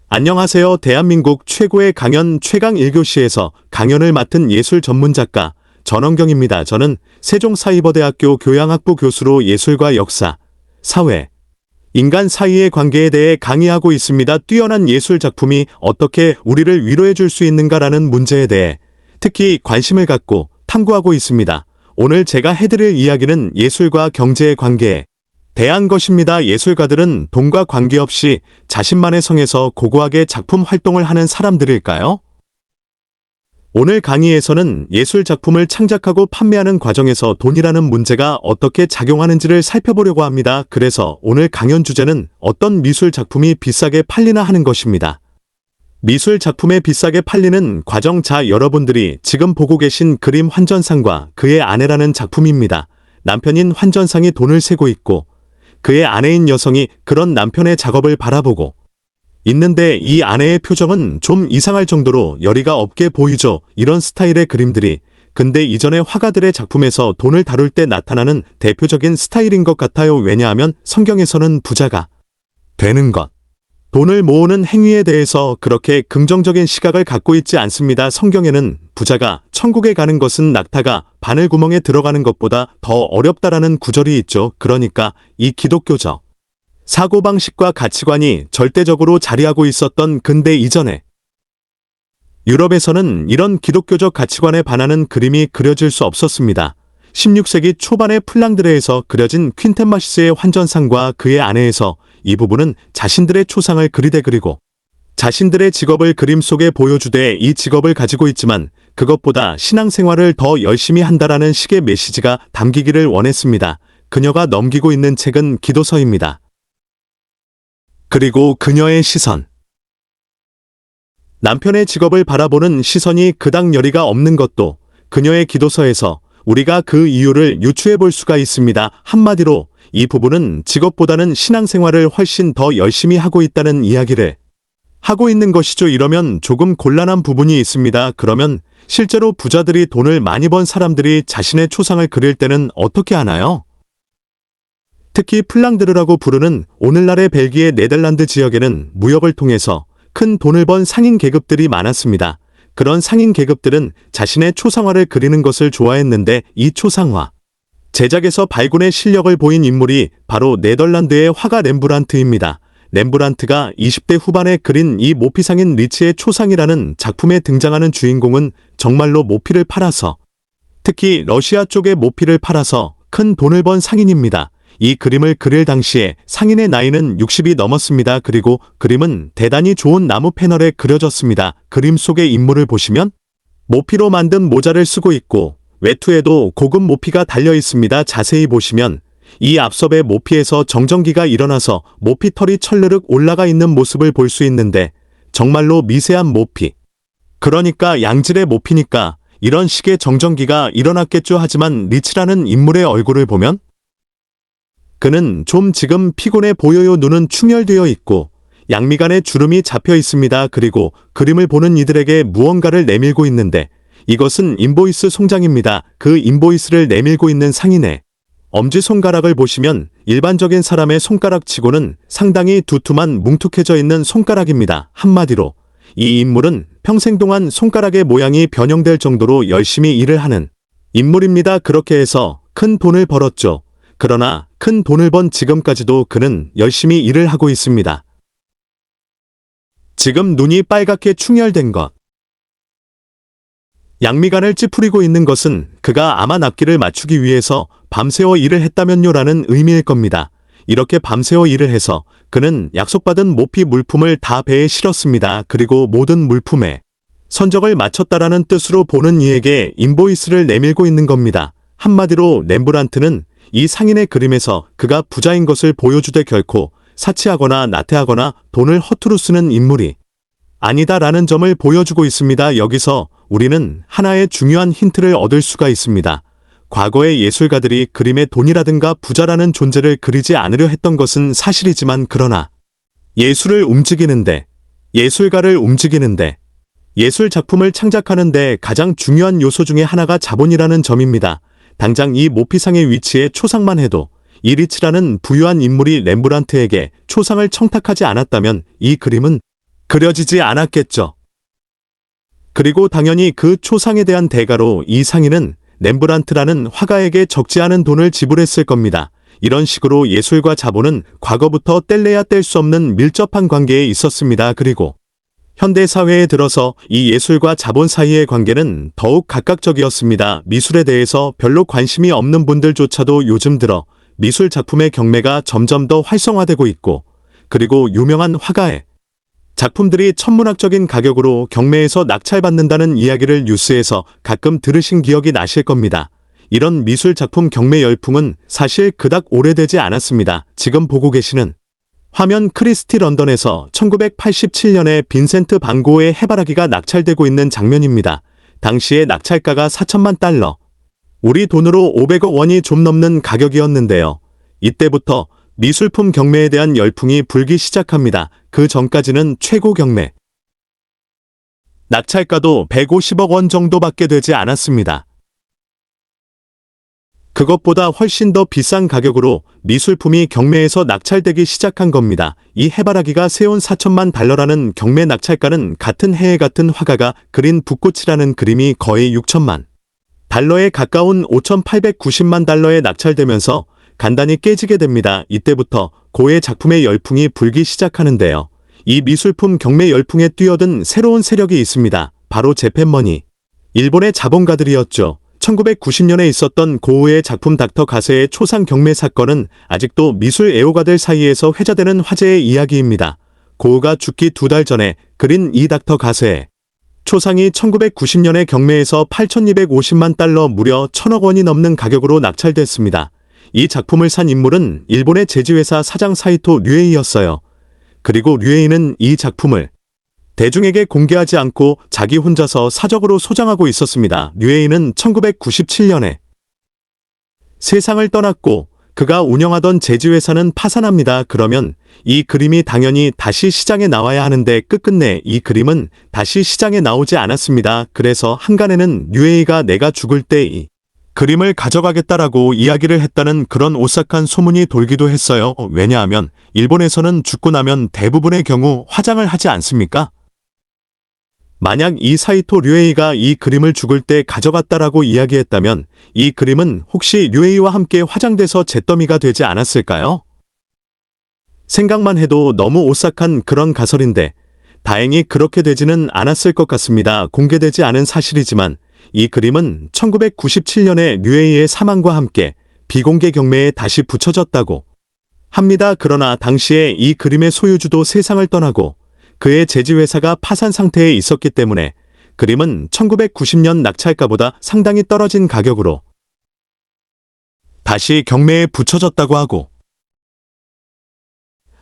안녕하세요. 대한민국 최고의 강연 최강 1교시에서 강연을 맡은 예술 전문작가 전원경입니다. 저는 세종사이버대학교 교양학부 교수로 예술과 역사, 사회, 인간 사이의 관계에 대해 강의하고 있습니다. 뛰어난 예술 작품이 어떻게 우리를 위로해 줄 수 있는가라는 문제에 대해 특히 관심을 갖고 탐구하고 있습니다. 오늘 제가 해드릴 이야기는 예술과 경제의 관계에 대한 것입니다. 예술가들은 돈과 관계없이 자신만의 성에서 고고하게 작품 활동을 하는 사람들일까요? 오늘 강의에서는 예술 작품을 창작하고 판매하는 과정에서 돈이라는 문제가 어떻게 작용하는지를 살펴보려고 합니다. 그래서 오늘 강연 주제는 어떤 미술 작품이 비싸게 팔리나 하는 것입니다. 미술 작품에 비싸게 팔리는 과정. 자, 여러분들이 지금 보고 계신 그림 환전상과 그의 아내라는 작품입니다. 남편인 환전상이 돈을 세고 있고 그의 아내인 여성이 그런 남편의 작업을 바라보고 있는데 이 아내의 표정은 좀 이상할 정도로 열의가 없게 보이죠. 이런 스타일의 그림들이 근데 이전의 화가들의 작품에서 돈을 다룰 때 나타나는 대표적인 스타일인 것 같아요. 왜냐하면 성경에서는 부자가 되는 것, 돈을 모으는 행위에 대해서 그렇게 긍정적인 시각을 갖고 있지 않습니다. 성경에는 부자가 천국에 가는 것은 낙타가 바늘구멍에 들어가는 것보다 더 어렵다라는 구절이 있죠. 그러니까 이 기독교적 사고방식과 가치관이 절대적으로 자리하고 있었던 근대 이전에 유럽에서는 이런 기독교적 가치관에 반하는 그림이 그려질 수 없었습니다. 16세기 초반의 플랑드레에서 그려진 퀸텐마시스의 환전상과 그의 아내에서 이 부부는 자신들의 초상을 그리되 그리고 자신들의 직업을 그림 속에 보여주되 이 직업을 가지고 있지만 그것보다 신앙생활을 더 열심히 한다라는 식의 메시지가 담기기를 원했습니다. 그녀가 넘기고 있는 책은 기도서입니다. 그리고 그녀의 시선. 남편의 직업을 바라보는 시선이 그닥 열의가 없는 것도 그녀의 기도서에서 우리가 그 이유를 유추해 볼 수가 있습니다. 한마디로 이 부부는 직업보다는 신앙생활을 훨씬 더 열심히 하고 있다는 이야기를 하고 있는 것이죠. 이러면 조금 곤란한 부분이 있습니다. 그러면 실제로 부자들이 돈을 많이 번 사람들이 자신의 초상을 그릴 때는 어떻게 하나요? 특히 플랑드르라고 부르는 오늘날의 벨기에 네덜란드 지역에는 무역을 통해서 큰 돈을 번 상인 계급들이 많았습니다. 그런 상인 계급들은 자신의 초상화를 그리는 것을 좋아했는데 이 초상화 제작에서 발군의 실력을 보인 인물이 바로 네덜란드의 화가 렘브란트입니다. 렘브란트가 20대 후반에 그린 이 모피상인 리치의 초상이라는 작품에 등장하는 주인공은 정말로 모피를 팔아서 특히 러시아 쪽에 모피를 팔아서 큰 돈을 번 상인입니다. 이 그림을 그릴 당시에 상인의 나이는 60이 넘었습니다. 그리고 그림은 대단히 좋은 나무 패널에 그려졌습니다. 그림 속의 인물을 보시면 모피로 만든 모자를 쓰고 있고 외투에도 고급 모피가 달려 있습니다. 자세히 보시면 이 앞섭의 모피에서 정전기가 일어나서 모피 털이 철르륵 올라가 있는 모습을 볼 수 있는데 정말로 미세한 모피. 그러니까 양질의 모피니까 이런 식의 정전기가 일어났겠죠. 하지만 리치라는 인물의 얼굴을 보면 그는 좀 지금 피곤해 보여요. 눈은 충혈되어 있고 양미간에 주름이 잡혀 있습니다. 그리고 그림을 보는 이들에게 무언가를 내밀고 있는데 이것은 인보이스 송장입니다. 그 인보이스를 내밀고 있는 상인의 엄지손가락을 보시면 일반적인 사람의 손가락치고는 상당히 두툼한 뭉툭해져 있는 손가락입니다. 한마디로 이 인물은 평생 동안 손가락의 모양이 변형될 정도로 열심히 일을 하는 인물입니다. 그렇게 해서 큰 돈을 벌었죠. 그러나 큰 돈을 번 지금까지도 그는 열심히 일을 하고 있습니다. 지금 눈이 빨갛게 충혈된 것. 양미간을 찌푸리고 있는 것은 그가 아마 납기를 맞추기 위해서 밤새워 일을 했다면요라는 의미일 겁니다. 이렇게 밤새워 일을 해서 그는 약속받은 모피 물품을 다 배에 실었습니다. 그리고 모든 물품에 선적을 마쳤다라는 뜻으로 보는 이에게 인보이스를 내밀고 있는 겁니다. 한마디로 렘브란트는 이 상인의 그림에서 그가 부자인 것을 보여주되 결코 사치하거나 나태하거나 돈을 허투루 쓰는 인물이 아니다라는 점을 보여주고 있습니다. 여기서 우리는 하나의 중요한 힌트를 얻을 수가 있습니다. 과거의 예술가들이 그림에 돈이라든가 부자라는 존재를 그리지 않으려 했던 것은 사실이지만 그러나 예술을 움직이는데, 예술가를 움직이는데, 예술 작품을 창작하는데 가장 중요한 요소 중에 하나가 자본이라는 점입니다. 당장 이 모피상의 위치에 초상만 해도 이 리치라는 부유한 인물이 렘브란트에게 초상을 청탁하지 않았다면 이 그림은 그려지지 않았겠죠. 그리고 당연히 그 초상에 대한 대가로 이 상인은 렘브란트라는 화가에게 적지 않은 돈을 지불했을 겁니다. 이런 식으로 예술과 자본은 과거부터 뗄래야 뗄 수 없는 밀접한 관계에 있었습니다. 그리고 현대 사회에 들어서 이 예술과 자본 사이의 관계는 더욱 각각적이었습니다. 미술에 대해서 별로 관심이 없는 분들조차도 요즘 들어 미술 작품의 경매가 점점 더 활성화되고 있고, 그리고 유명한 화가의 작품들이 천문학적인 가격으로 경매에서 낙찰받는다는 이야기를 뉴스에서 가끔 들으신 기억이 나실 겁니다. 이런 미술 작품 경매 열풍은 사실 그닥 오래되지 않았습니다. 지금 보고 계시는 화면 크리스티 런던에서 1987년에 빈센트 반 고흐의 해바라기가 낙찰되고 있는 장면입니다. 당시의 낙찰가가 4천만 달러, 우리 돈으로 500억 원이 좀 넘는 가격이었는데요. 이때부터 미술품 경매에 대한 열풍이 불기 시작합니다. 그 전까지는 최고 경매 낙찰가도 150억 원 정도밖에 되지 않았습니다. 그것보다 훨씬 더 비싼 가격으로 미술품이 경매에서 낙찰되기 시작한 겁니다. 이 해바라기가 세운 4천만 달러라는 경매 낙찰가는 같은 해에 같은 화가가 그린 붓꽃이라는 그림이 거의 6천만 달러에 가까운 5,890만 달러에 낙찰되면서 간단히 깨지게 됩니다. 이때부터 고흐의 작품의 열풍이 불기 시작하는데요. 이 미술품 경매 열풍에 뛰어든 새로운 세력이 있습니다. 바로 재팬머니, 일본의 자본가들이었죠. 1990년에 있었던 고흐의 작품 닥터 가세의 초상 경매 사건은 아직도 미술 애호가들 사이에서 회자되는 화제의 이야기입니다. 고흐가 죽기 2달 전에 그린 이 닥터 가세의 초상이 1990년에 경매에서 8,250만 달러, 무려 1,000억 원이 넘는 가격으로 낙찰됐습니다. 이 작품을 산 인물은 일본의 제지회사 사장 사이토 류에이였어요. 그리고 류에이는 이 작품을 대중에게 공개하지 않고 자기 혼자서 사적으로 소장하고 있었습니다. 류에이는 1997년에 세상을 떠났고 그가 운영하던 제지회사는 파산합니다. 그러면 이 그림이 당연히 다시 시장에 나와야 하는데 끝끝내 이 그림은 다시 시장에 나오지 않았습니다. 그래서 한간에는 류에이가 내가 죽을 때 이 그림을 가져가겠다라고 이야기를 했다는 그런 오싹한 소문이 돌기도 했어요. 왜냐하면 일본에서는 죽고 나면 대부분의 경우 화장을 하지 않습니까? 만약 이 사이토 류에이가 이 그림을 죽을 때 가져갔다라고 이야기했다면 이 그림은 혹시 류에이와 함께 화장돼서 잿더미가 되지 않았을까요? 생각만 해도 너무 오싹한 그런 가설인데 다행히 그렇게 되지는 않았을 것 같습니다. 공개되지 않은 사실이지만 이 그림은 1997년에 류에이의 사망과 함께 비공개 경매에 다시 붙여졌다고 합니다. 그러나 당시에 이 그림의 소유주도 세상을 떠나고 그의 제지회사가 파산 상태에 있었기 때문에 그림은 1990년 낙찰가보다 상당히 떨어진 가격으로 다시 경매에 붙여졌다고 하고,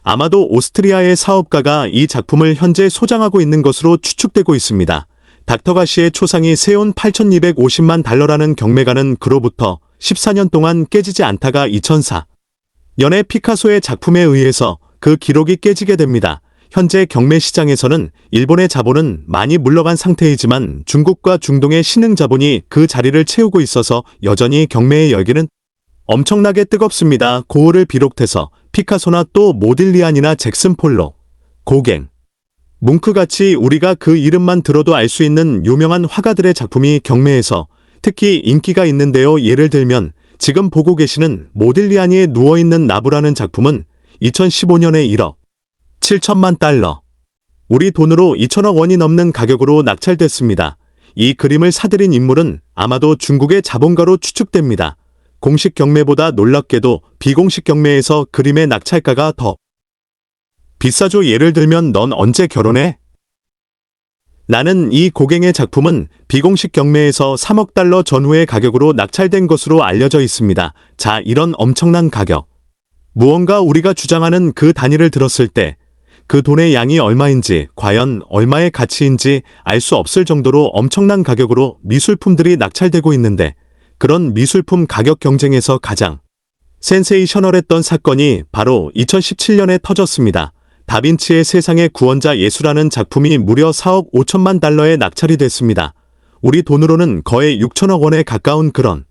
아마도 오스트리아의 사업가가 이 작품을 현재 소장하고 있는 것으로 추측되고 있습니다. 닥터 가시의 초상이 세운 8,250만 달러라는 경매가는 그로부터 14년 동안 깨지지 않다가 2004년에 피카소의 작품에 의해서 그 기록이 깨지게 됩니다. 현재 경매 시장에서는 일본의 자본은 많이 물러간 상태이지만 중국과 중동의 신흥 자본이 그 자리를 채우고 있어서 여전히 경매의 열기는 엄청나게 뜨겁습니다. 고흐를 비롯해서 피카소나 또 모딜리안이나 잭슨 폴로, 고갱, 뭉크같이 우리가 그 이름만 들어도 알 수 있는 유명한 화가들의 작품이 경매에서 특히 인기가 있는데요. 예를 들면 지금 보고 계시는 모딜리아니의 누워있는 나부라는 작품은 2015년에 1억 7천만 달러, 우리 돈으로 2천억 원이 넘는 가격으로 낙찰됐습니다. 이 그림을 사들인 인물은 아마도 중국의 자본가로 추측됩니다. 공식 경매보다 놀랍게도 비공식 경매에서 그림의 낙찰가가 더 비싸죠. 예를 들면 넌 언제 결혼해? 라는 이 고갱의 작품은 비공식 경매에서 3억 달러 전후의 가격으로 낙찰된 것으로 알려져 있습니다. 자, 이런 엄청난 가격. 무언가 우리가 주장하는 그 단위를 들었을 때 그 돈의 양이 얼마인지, 과연 얼마의 가치인지 알 수 없을 정도로 엄청난 가격으로 미술품들이 낙찰되고 있는데, 그런 미술품 가격 경쟁에서 가장 센세이셔널했던 사건이 바로 2017년에 터졌습니다. 다빈치의 세상의 구원자 예수라는 작품이 무려 4억 5천만 달러에 낙찰이 됐습니다. 우리 돈으로는 거의 6천억 원에 가까운 그런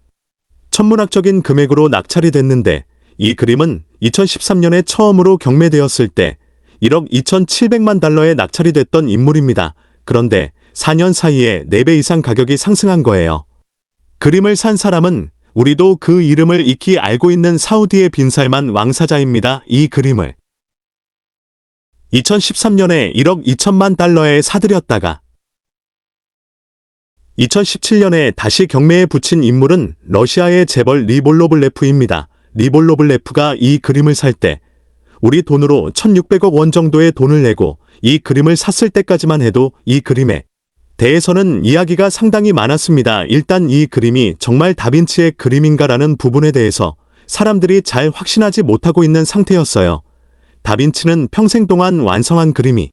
천문학적인 금액으로 낙찰이 됐는데, 이 그림은 2013년에 처음으로 경매되었을 때 1억 2,700만 달러에 낙찰이 됐던 인물입니다. 그런데 4년 사이에 4배 이상 가격이 상승한 거예요. 그림을 산 사람은 우리도 그 이름을 익히 알고 있는 사우디의 빈살만 왕사자입니다. 이 그림을 2013년에 1억 2천만 달러에 사들였다가 2017년에 다시 경매에 붙인 인물은 러시아의 재벌 리볼로블레프입니다. 리볼로블레프가 이 그림을 살 때 우리 돈으로 1,600억 원 정도의 돈을 내고 이 그림을 샀을 때까지만 해도 이 그림에 대해서는 이야기가 상당히 많았습니다. 일단 이 그림이 정말 다빈치의 그림인가라는 부분에 대해서 사람들이 잘 확신하지 못하고 있는 상태였어요. 다빈치는 평생 동안 완성한 그림이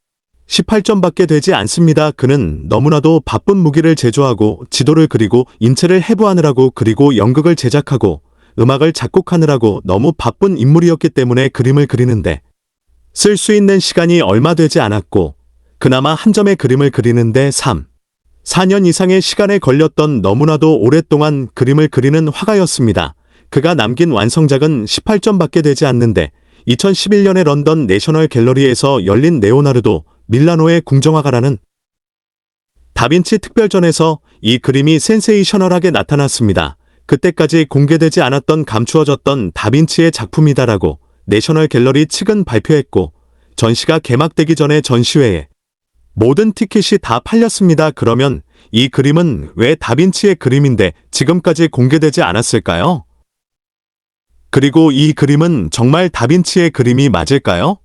18점밖에 되지 않습니다. 그는 너무나도 바쁜 무기를 제조하고 지도를 그리고 인체를 해부하느라고 그리고 연극을 제작하고 음악을 작곡하느라고 너무 바쁜 인물이었기 때문에 그림을 그리는데 쓸 수 있는 시간이 얼마 되지 않았고 그나마 한 점의 그림을 그리는데 4년 이상의 시간에 걸렸던 너무나도 오랫동안 그림을 그리는 화가였습니다. 그가 남긴 완성작은 18점밖에 되지 않는데 2011년에 런던 내셔널 갤러리에서 열린 레오나르도 밀라노의 궁정화가라는 다빈치 특별전에서 이 그림이 센세이셔널하게 나타났습니다. 그때까지 공개되지 않았던 감추어졌던 다빈치의 작품이다라고 내셔널 갤러리 측은 발표했고 전시가 개막되기 전에 전시회에 모든 티켓이 다 팔렸습니다. 그러면 이 그림은 왜 다빈치의 그림인데 지금까지 공개되지 않았을까요? 그리고 이 그림은 정말 다빈치의 그림이 맞을까요?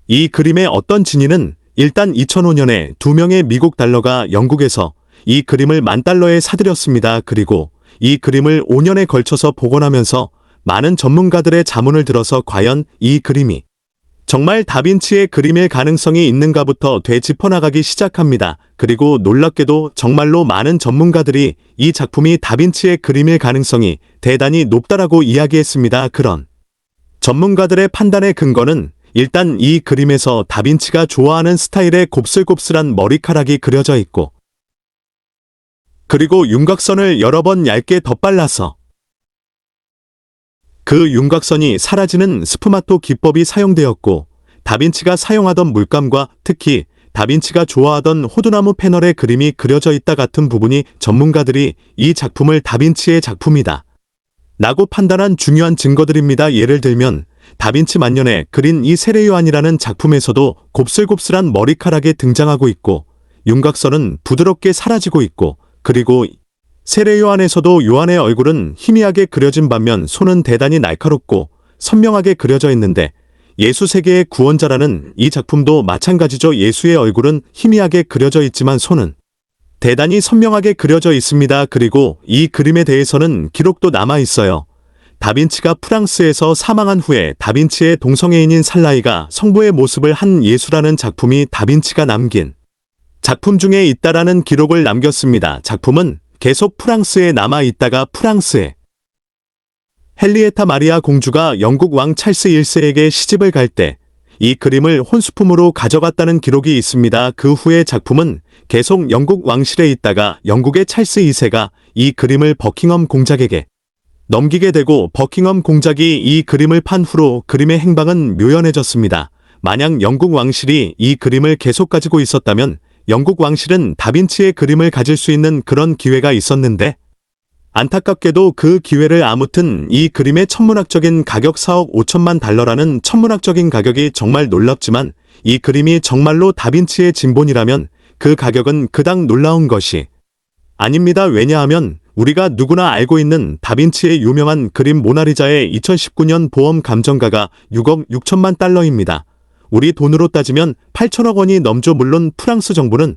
이 그림의 어떤 진위는 일단 2005년에 2명의 미국 달러가 영국에서 이 그림을 $10,000에 사들였습니다. 그리고 이 그림을 5년에 걸쳐서 복원하면서 많은 전문가들의 자문을 들어서 과연 이 그림이 정말 다빈치의 그림일 가능성이 있는가부터 되짚어나가기 시작합니다. 그리고 놀랍게도 정말로 많은 전문가들이 이 작품이 다빈치의 그림일 가능성이 대단히 높다라고 이야기했습니다. 그런 전문가들의 판단의 근거는 일단 이 그림에서 다빈치가 좋아하는 스타일의 곱슬곱슬한 머리카락이 그려져 있고 그리고 윤곽선을 여러 번 얇게 덧발라서 그 윤곽선이 사라지는 스푸마토 기법이 사용되었고 다빈치가 사용하던 물감과 특히 다빈치가 좋아하던 호두나무 패널의 그림이 그려져 있다 같은 부분이 전문가들이 이 작품을 다빈치의 작품이다 라고 판단한 중요한 증거들입니다. 예를 들면 다빈치 만년에 그린 이 세례요한이라는 작품에서도 곱슬곱슬한 머리카락이 등장하고 있고 윤곽선은 부드럽게 사라지고 있고 그리고 세례요한에서도 요한의 얼굴은 희미하게 그려진 반면 손은 대단히 날카롭고 선명하게 그려져 있는데 예수 세계의 구원자라는 이 작품도 마찬가지죠. 예수의 얼굴은 희미하게 그려져 있지만 손은 대단히 선명하게 그려져 있습니다. 그리고 이 그림에 대해서는 기록도 남아 있어요. 다빈치가 프랑스에서 사망한 후에 다빈치의 동성애인인 살라이가 성부의 모습을 한 예수라는 작품이 다빈치가 남긴 작품 중에 있다라는 기록을 남겼습니다. 작품은 계속 프랑스에 남아 있다가 프랑스에 헨리에타 마리아 공주가 영국 왕 찰스 1세에게 시집을 갈 때 이 그림을 혼수품으로 가져갔다는 기록이 있습니다. 그 후에 작품은 계속 영국 왕실에 있다가 영국의 찰스 2세가 이 그림을 버킹엄 공작에게 넘기게 되고 버킹엄 공작이 이 그림을 판 후로 그림의 행방은 묘연해졌습니다. 만약 영국 왕실이 이 그림을 계속 가지고 있었다면 영국 왕실은 다빈치의 그림을 가질 수 있는 그런 기회가 있었는데 안타깝게도 그 기회를 아무튼 이 그림의 천문학적인 가격 4억 5천만 달러라는 천문학적인 가격이 정말 놀랍지만 이 그림이 정말로 다빈치의 진본이라면 그 가격은 그닥 놀라운 것이 아닙니다. 왜냐하면 우리가 누구나 알고 있는 다빈치의 유명한 그림 모나리자의 2019년 보험 감정가가 6억 6천만 달러입니다. 우리 돈으로 따지면 8천억 원이 넘죠. 물론 프랑스 정부는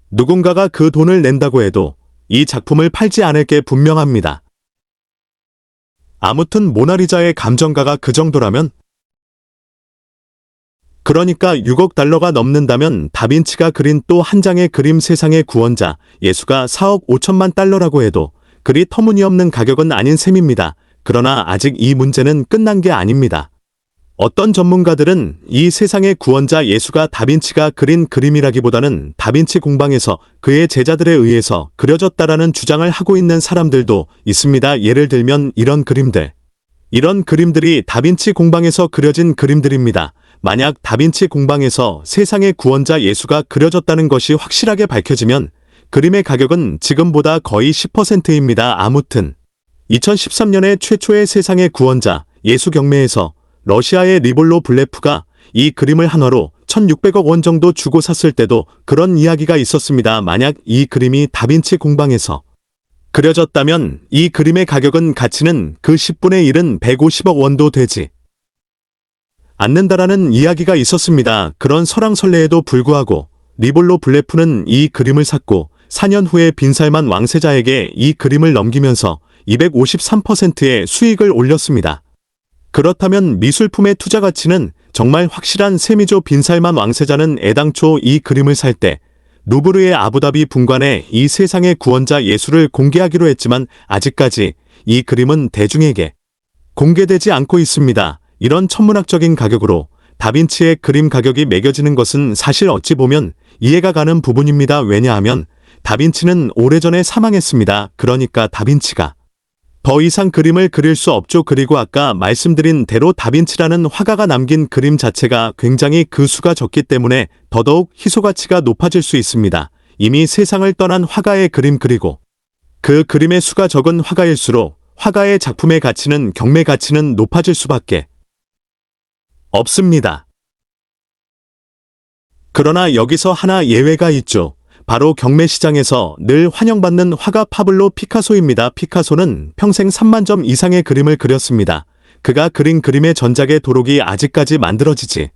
누군가가 그 돈을 낸다고 해도 이 작품을 팔지 않을 게 분명합니다. 아무튼 모나리자의 감정가가 그 정도라면 그러니까 6억 달러가 넘는다면 다빈치가 그린 또 한 장의 그림 세상의 구원자 예수가 4억 5천만 달러라고 해도 그리 터무니없는 가격은 아닌 셈입니다. 그러나 아직 이 문제는 끝난 게 아닙니다. 어떤 전문가들은 이 세상의 구원자 예수가 다빈치가 그린 그림이라기보다는 다빈치 공방에서 그의 제자들에 의해서 그려졌다라는 주장을 하고 있는 사람들도 있습니다. 예를 들면 이런 그림들이 다빈치 공방에서 그려진 그림들입니다. 만약 다빈치 공방에서 세상의 구원자 예수가 그려졌다는 것이 확실하게 밝혀지면 그림의 가격은 지금보다 거의 10%입니다. 아무튼 2013년에 최초의 세상의 구원자 예수 경매에서 러시아의 리볼로 블레프가 이 그림을 한화로 1600억 원 정도 주고 샀을 때도 그런 이야기가 있었습니다. 만약 이 그림이 다빈치 공방에서 그려졌다면 이 그림의 가치는 그 10분의 1은 150억 원도 되지 않는다라는 이야기가 있었습니다. 그런 설왕설래에도 불구하고 리볼로 블레프는 이 그림을 샀고 4년 후에 빈살만 왕세자에게 이 그림을 넘기면서 253%의 수익을 올렸습니다. 그렇다면 미술품의 투자 가치는 정말 확실한 셈이죠. 빈살만 왕세자는 애당초 이 그림을 살 때 루브르의 아부다비 분관에 이 세상의 구원자 예수를 공개하기로 했지만 아직까지 이 그림은 대중에게 공개되지 않고 있습니다. 이런 천문학적인 가격으로 다빈치의 그림 가격이 매겨지는 것은 사실 어찌 보면 이해가 가는 부분입니다. 왜냐하면 다빈치는 오래전에 사망했습니다. 그러니까 다빈치가 더 이상 그림을 그릴 수 없죠. 그리고 아까 말씀드린 대로 다빈치라는 화가가 남긴 그림 자체가 굉장히 그 수가 적기 때문에 더더욱 희소 가치가 높아질 수 있습니다. 이미 세상을 떠난 화가의 그림 그리고 그 그림의 수가 적은 화가일수록 화가의 작품의 가치는 경매 가치는 높아질 수밖에 없습니다. 그러나 여기서 하나 예외가 있죠. 바로 경매 시장에서 늘 환영받는 화가 파블로 피카소입니다. 피카소는 평생 3만 점 이상의 그림을 그렸습니다. 그가 그린 그림의 전작의 도록이 아직까지 만들어지지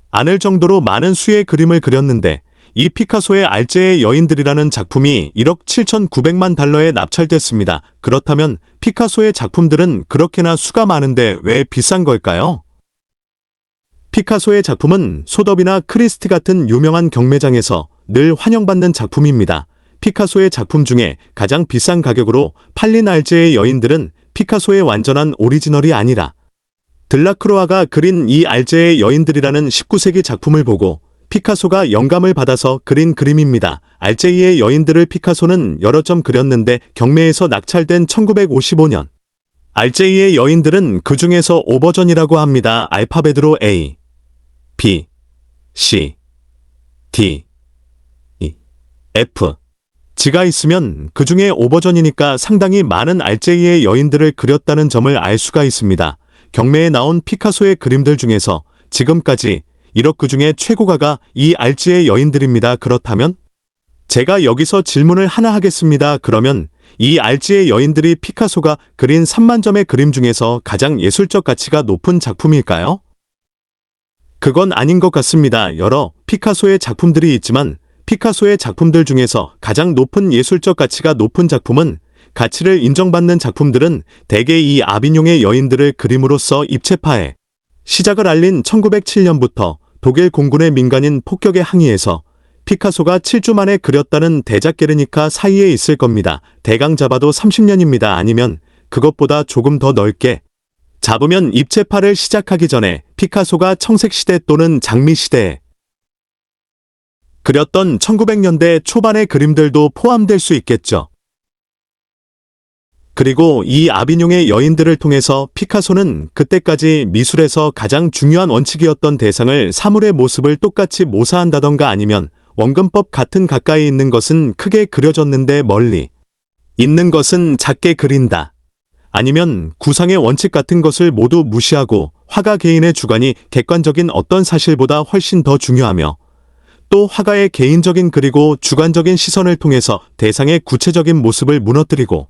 않을 정도로 많은 수의 그림을 그렸는데 이 피카소의 알제의 여인들이라는 작품이 1억 7,900만 달러에 납찰됐습니다. 그렇다면 피카소의 작품들은 그렇게나 수가 많은데 왜 비싼 걸까요? 피카소의 작품은 소더비나 크리스티 같은 유명한 경매장에서 늘 환영받는 작품입니다. 피카소의 작품 중에 가장 비싼 가격으로 팔린 알제의 여인들은 피카소의 완전한 오리지널이 아니라 들라크로아가 그린 이 알제의 여인들이라는 19세기 작품을 보고 피카소가 영감을 받아서 그린 그림입니다. 알제이의 여인들을 피카소는 여러 점 그렸는데 경매에서 낙찰된 1955년 알제이의 여인들은 그 중에서 5버전이라고 합니다. 알파벳으로 A, B, C, D, E, F, G가 있으면 그 중에 5버전이니까 상당히 많은 알제이의 여인들을 그렸다는 점을 알 수가 있습니다. 경매에 나온 피카소의 그림들 중에서 지금까지 1억 그 중에 최고가가 이 알제이의 여인들입니다. 그렇다면 제가 여기서 질문을 하나 하겠습니다. 그러면 이 알제이의 여인들이 피카소가 그린 3만 점의 그림 중에서 가장 예술적 가치가 높은 작품일까요? 그건 아닌 것 같습니다. 여러 피카소의 작품들이 있지만 피카소의 작품들 중에서 가장 높은 예술적 가치가 높은 작품은 가치를 인정받는 작품들은 대개 이 아비뇽의 여인들을 그림으로써 입체파해 시작을 알린 1907년부터 독일 공군의 민간인 폭격의 항의에서 피카소가 7주 만에 그렸다는 대작 게르니카 사이에 있을 겁니다. 대강 잡아도 30년입니다. 아니면 그것보다 조금 더 넓게 잡으면 입체파를 시작하기 전에 피카소가 청색시대 또는 장미시대에 그렸던 1900년대 초반의 그림들도 포함될 수 있겠죠. 그리고 이 아비뇽의 여인들을 통해서 피카소는 그때까지 미술에서 가장 중요한 원칙이었던 대상을 사물의 모습을 똑같이 모사한다던가 아니면 원근법 같은 가까이 있는 것은 크게 그려졌는데 멀리 있는 것은 작게 그린다. 아니면 구상의 원칙 같은 것을 모두 무시하고 화가 개인의 주관이 객관적인 어떤 사실보다 훨씬 더 중요하며 또 화가의 개인적인 그리고 주관적인 시선을 통해서 대상의 구체적인 모습을 무너뜨리고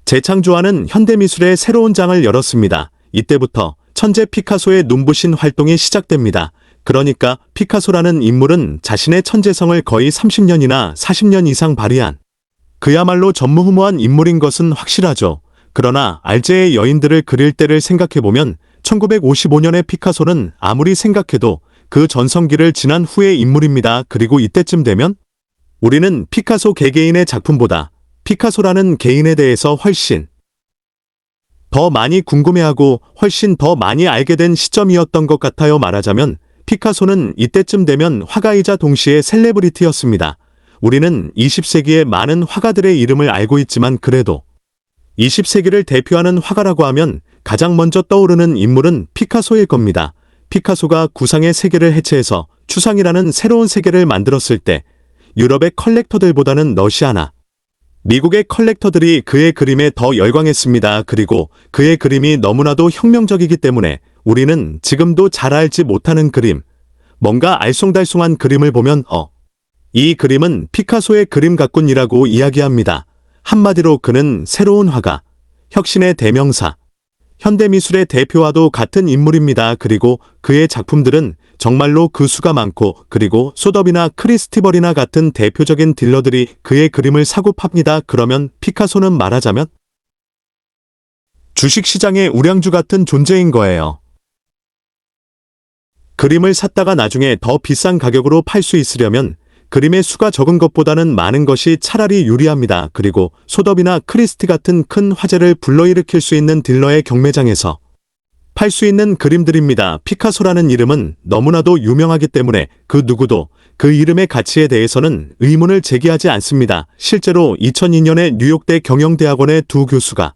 재창조하는 현대미술의 새로운 장을 열었습니다. 이때부터 천재 피카소의 눈부신 활동이 시작됩니다. 그러니까 피카소라는 인물은 자신의 천재성을 거의 30년이나 40년 이상 발휘한 그야말로 전무후무한 인물인 것은 확실하죠. 그러나 알제의 여인들을 그릴 때를 생각해보면 1955년의 피카소는 아무리 생각해도 그 전성기를 지난 후의 인물입니다. 그리고 이때쯤 되면 우리는 피카소 개개인의 작품보다 피카소라는 개인에 대해서 훨씬 더 많이 궁금해하고 훨씬 더 많이 알게 된 시점이었던 것 같아요. 말하자면 피카소는 이때쯤 되면 화가이자 동시에 셀레브리티였습니다. 우리는 20세기의 많은 화가들의 이름을 알고 있지만 그래도 20세기를 대표하는 화가라고 하면 가장 먼저 떠오르는 인물은 피카소일 겁니다. 피카소가 구상의 세계를 해체해서 추상이라는 새로운 세계를 만들었을 때 유럽의 컬렉터들보다는 러시아나 미국의 컬렉터들이 그의 그림에 더 열광했습니다. 그리고 그의 그림이 너무나도 혁명적이기 때문에 우리는 지금도 잘 알지 못하는 그림, 뭔가 알쏭달쏭한 그림을 보면 이 그림은 피카소의 그림 같군이라고 이야기합니다. 한마디로 그는 새로운 화가, 혁신의 대명사, 현대미술의 대표와도 같은 인물입니다. 그리고 그의 작품들은 정말로 그 수가 많고 그리고 소더비나 크리스티벌이나 같은 대표적인 딜러들이 그의 그림을 사고 팝니다. 그러면 피카소는 말하자면 주식시장의 우량주 같은 존재인 거예요. 그림을 샀다가 나중에 더 비싼 가격으로 팔 수 있으려면 그림의 수가 적은 것보다는 많은 것이 차라리 유리합니다. 그리고 소더비나 크리스티 같은 큰 화제를 불러일으킬 수 있는 딜러의 경매장에서 팔 수 있는 그림들입니다. 피카소라는 이름은 너무나도 유명하기 때문에 그 누구도 그 이름의 가치에 대해서는 의문을 제기하지 않습니다. 실제로 2002년에 뉴욕대 경영대학원의 두 교수가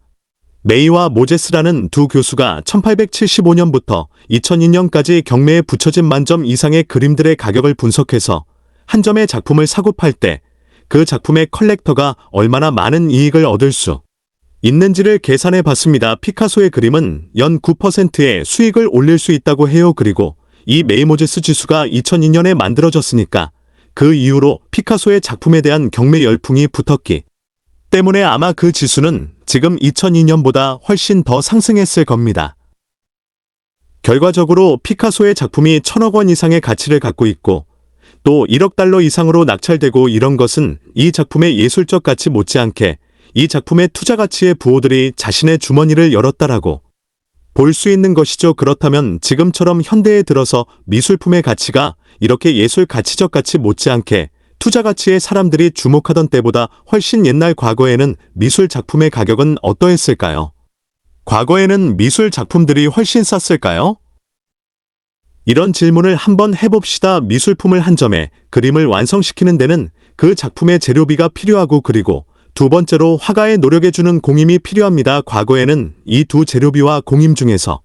메이와 모제스라는 두 교수가 1875년부터 2002년까지 경매에 붙여진 만점 이상의 그림들의 가격을 분석해서 한 점의 작품을 사고 팔 때 그 작품의 컬렉터가 얼마나 많은 이익을 얻을 수 있는지를 계산해 봤습니다. 피카소의 그림은 연 9%의 수익을 올릴 수 있다고 해요. 그리고 이 메이모제스 지수가 2002년에 만들어졌으니까 그 이후로 피카소의 작품에 대한 경매 열풍이 붙었기 때문에 아마 그 지수는 지금 2002년보다 훨씬 더 상승했을 겁니다. 결과적으로 피카소의 작품이 1,000억 원 이상의 가치를 갖고 있고 또 1억 달러 이상으로 낙찰되고 이런 것은 이 작품의 예술적 가치 못지않게 이 작품의 투자 가치의 부호들이 자신의 주머니를 열었다라고 볼 수 있는 것이죠. 그렇다면 지금처럼 현대에 들어서 미술품의 가치가 이렇게 예술 가치적 가치 못지않게 투자 가치에 사람들이 주목하던 때보다 훨씬 옛날 과거에는 미술 작품의 가격은 어떠했을까요? 과거에는 미술 작품들이 훨씬 쌌을까요? 이런 질문을 한번 해봅시다. 미술품을 한 점에 그림을 완성시키는 데는 그 작품의 재료비가 필요하고 그리고 두 번째로 화가의 노력해주는 공임이 필요합니다. 과거에는 이 두 재료비와 공임 중에서